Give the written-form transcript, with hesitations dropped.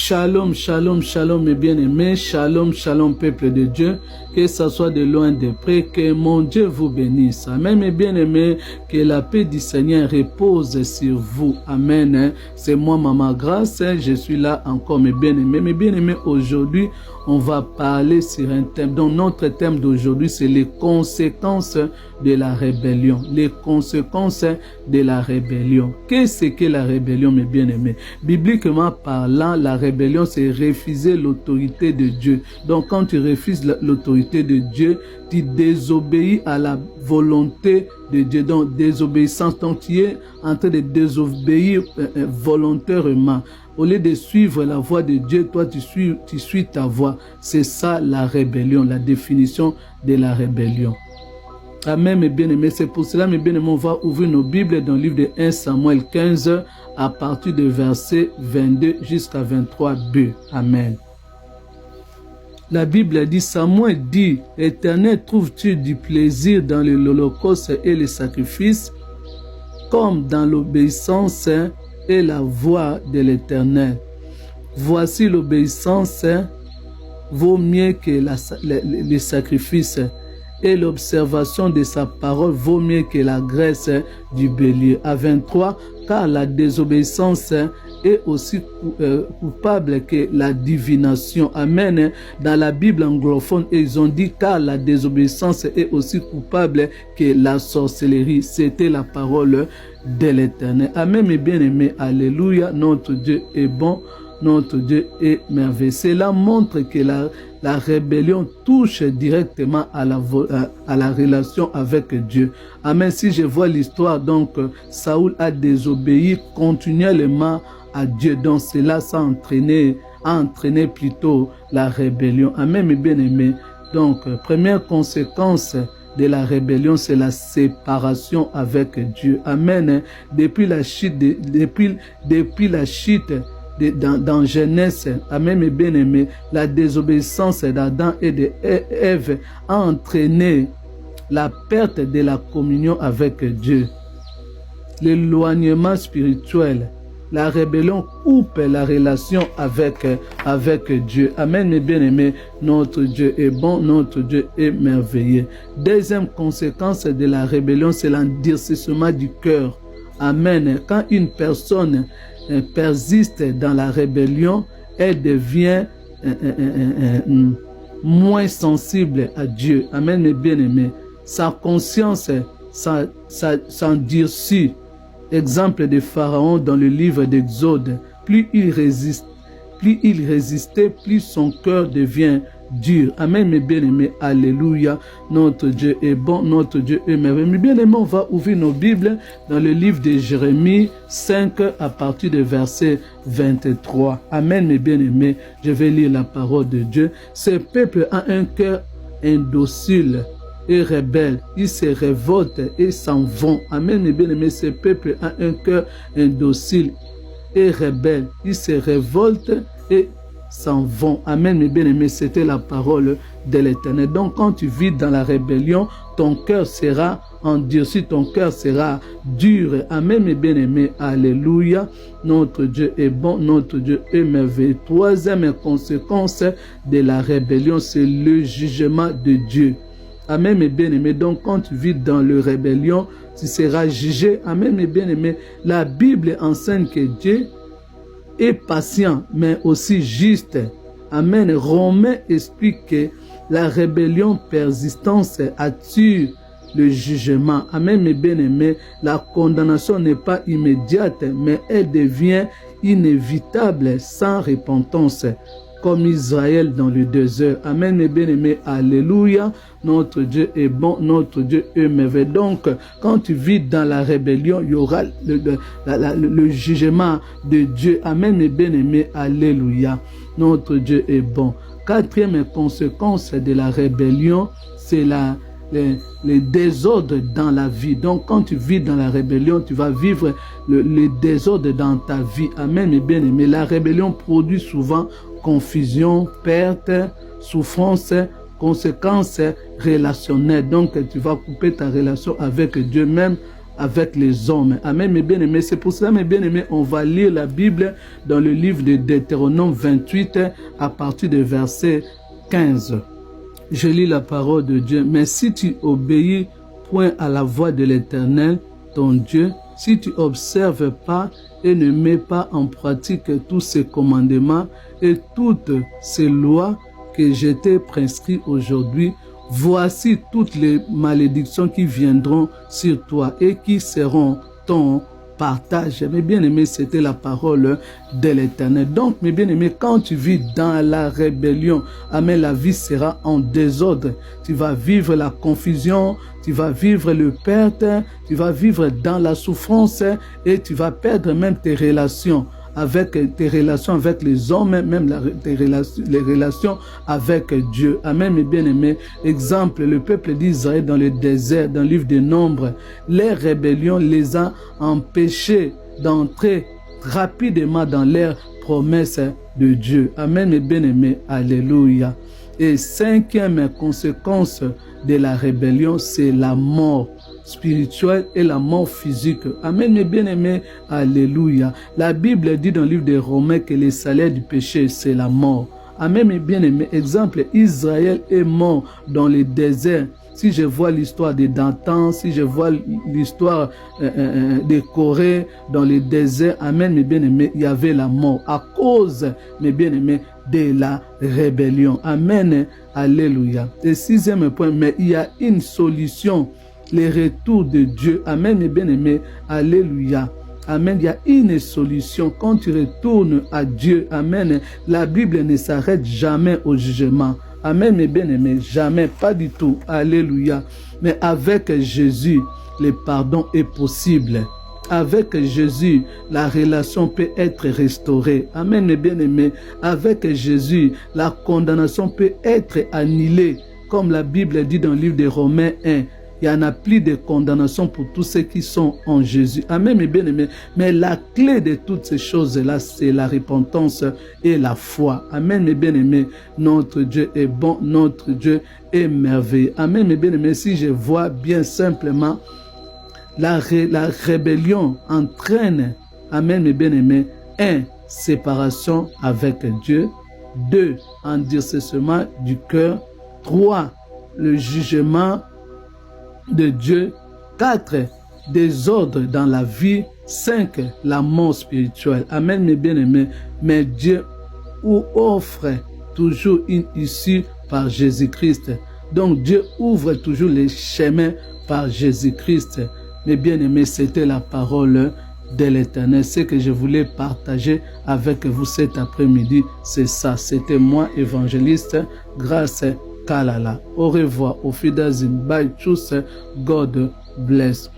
Shalom, shalom, shalom mes bien-aimés, shalom, shalom peuple de Dieu, que ça soit de loin de près, que mon Dieu vous bénisse. Amen mes bien-aimés, que la paix du Seigneur repose sur vous. Amen. C'est moi Maman Grâce, je suis là encore mes bien-aimés. Mes bien-aimés, aujourd'hui, on va parler sur un thème. Donc notre thème d'aujourd'hui, c'est les conséquences de la rébellion. Les conséquences de la rébellion. Qu'est-ce que la rébellion mes bien-aimés? Bibliquement parlant, la rébellion, c'est refuser l'autorité de Dieu. Donc, quand tu refuses l'autorité de Dieu, tu désobéis à la volonté de Dieu. Donc, désobéissance. Donc, tu es en train de désobéir volontairement. Au lieu de suivre la voie de Dieu, toi, tu suis ta voie. C'est ça la rébellion, la définition de la rébellion. Amen, mes bien-aimés. C'est pour cela, mes bien-aimés, on va ouvrir nos Bibles dans le livre de 1 Samuel 15 à partir de verset 22 jusqu'à 23b. Amen. La Bible dit, Samuel dit, « Éternel, trouves-tu du plaisir dans l'holocauste et les sacrifices, comme dans l'obéissance et la voix de l'Éternel? Voici l'obéissance vaut mieux que les sacrifices, et l'observation de sa parole vaut mieux que la graisse du bélier. » À 23, car la désobéissance est aussi coupable que la divination. Amen. Dans la Bible anglophone, ils ont dit car la désobéissance est aussi coupable que la sorcellerie. C'était la parole de l'Éternel. Amen, mes bien-aimés. Alléluia. Notre Dieu est bon. Notre Dieu est merveilleux. Cela montre que la rébellion touche directement à la relation avec Dieu. Amen. Si je vois l'histoire, donc Saoul a désobéi continuellement à Dieu. Donc cela a entraîné plutôt la rébellion. Amen, mes bien-aimés. Donc, première conséquence de la rébellion, c'est la séparation avec Dieu. Amen. Depuis la chute, dans Genèse, amen mes bien-aimés, la désobéissance d'Adam et d'Ève a entraîné la perte de la communion avec Dieu. L'éloignement spirituel, la rébellion coupe la relation avec Dieu. Amen mes bien-aimés, notre Dieu est bon, notre Dieu est merveilleux. Deuxième conséquence de la rébellion, c'est l'endurcissement du cœur. Amen. Quand une personne persiste dans la rébellion, elle devient moins sensible à Dieu. Amen, mes bien-aimés. Sa conscience s'endurcit. Exemple de Pharaon dans le livre d'Exode. Plus il résistait, plus son cœur devient dur. Amen, mes bien-aimés. Alléluia. Notre Dieu est bon, notre Dieu est merveilleux. Mes bien-aimés, on va ouvrir nos Bibles dans le livre de Jérémie 5 à partir de verset 23. Amen, mes bien-aimés. Je vais lire la parole de Dieu. Ce peuple a un cœur indocile et rebelle. Ils se révoltent et s'en vont. Amen, mes bien-aimés. Ce peuple a un cœur indocile et rebelle. Ils se révoltent et s'en vont. Amen, mes bien-aimés, c'était la parole de l'Éternel. Donc, quand tu vis dans la rébellion, ton cœur sera endurci, ton cœur sera dur. Amen, mes bien-aimés. Alléluia. Notre Dieu est bon, notre Dieu est merveilleux. Troisième conséquence de la rébellion, c'est le jugement de Dieu. Amen, mes bien-aimés. Donc, quand tu vis dans la rébellion, tu seras jugé. Amen, mes bien-aimés. La Bible enseigne que Dieu est patient, mais aussi juste. Amen. Romains explique que la rébellion persistante attire le jugement. Amen, mes bien-aimés. La condamnation n'est pas immédiate, mais elle devient inévitable sans repentance, comme Israël dans le désert. Amen, mes bien-aimés. Alléluia. Notre Dieu est bon, notre Dieu est merveilleux. Donc, quand tu vis dans la rébellion, il y aura le jugement de Dieu. Amen, mes bien-aimés. Alléluia. Notre Dieu est bon. Quatrième conséquence de la rébellion, c'est le désordre dans la vie. Donc, quand tu vis dans la rébellion, tu vas vivre le désordre dans ta vie. Amen, mes bien-aimés. La rébellion produit souvent confusion, perte, souffrance, conséquences relationnelles. Donc, tu vas couper ta relation avec Dieu même avec les hommes. Amen, mes bien-aimés. C'est pour cela, mes bien-aimés, on va lire la Bible dans le livre de Deutéronome 28 à partir du verset 15. Je lis la parole de Dieu. Mais si tu obéis point à la voix de l'Éternel, ton Dieu, si tu observes pas et ne mets pas en pratique tous ces commandements et toutes ces lois que je t'ai prescrites aujourd'hui, voici toutes les malédictions qui viendront sur toi et qui seront ton partage. Mes bien-aimés, c'était la parole de l'Éternel. Donc, mes bien-aimés, quand tu vis dans la rébellion, amen, la vie sera en désordre. Tu vas vivre la confusion, tu vas vivre le perte, tu vas vivre dans la souffrance et tu vas perdre même tes relations avec les hommes, même les relations avec Dieu. Amen, mes bien-aimés. Exemple, le peuple d'Israël dans le désert, dans le livre des Nombres, les rébellions les a empêchés d'entrer rapidement dans leur promesse de Dieu. Amen, mes bien-aimés. Alléluia. Et cinquième conséquence de la rébellion, c'est la mort spirituelle et la mort physique. Amen, mes bien-aimés. Alléluia. La Bible dit dans le livre des Romains que le salaire du péché, c'est la mort. Amen, mes bien-aimés. Exemple, Israël est mort dans le désert. Si je vois l'histoire de Dantan, si je vois l'histoire de Corée dans le désert, amen, mes bien-aimés, il y avait la mort à cause, mes bien-aimés, de la rébellion. Amen, alléluia. Et sixième point, mais il y a une solution, le retour de Dieu. Amen, mes bien-aimés, alléluia. Amen, il y a une solution. Quand tu retournes à Dieu, amen, la Bible ne s'arrête jamais au jugement. Amen, mes bien-aimés, jamais, pas du tout. Alléluia. Mais avec Jésus, le pardon est possible. Avec Jésus, la relation peut être restaurée. Amen, mes bien-aimés. Avec Jésus, la condamnation peut être annulée. Comme la Bible dit dans le livre de Romains 1. Il n'y en a plus de condamnation pour tous ceux qui sont en Jésus. Amen, mes bien-aimés. Mais la clé de toutes ces choses-là, c'est la repentance et la foi. Amen, mes bien-aimés. Notre Dieu est bon, notre Dieu est merveilleux. Amen, mes bien-aimés. Si je vois bien simplement, la rébellion entraîne, amen, mes bien-aimés, 1. Séparation avec Dieu. 2. Endurcissement du cœur. 3. Le jugement de Dieu. 4. Désordre dans la vie. 5. La mort spirituelle. Amen, mes bien-aimés. Mais Dieu offre toujours une issue par Jésus-Christ. Donc Dieu ouvre toujours les chemins par Jésus-Christ. Mes bien-aimés, c'était la parole de l'Éternel. Ce que je voulais partager avec vous cet après-midi, c'est ça. C'était moi, évangéliste, Grâce Kalala. Au revoir, au Fidazim. Bye, tchuss. God bless.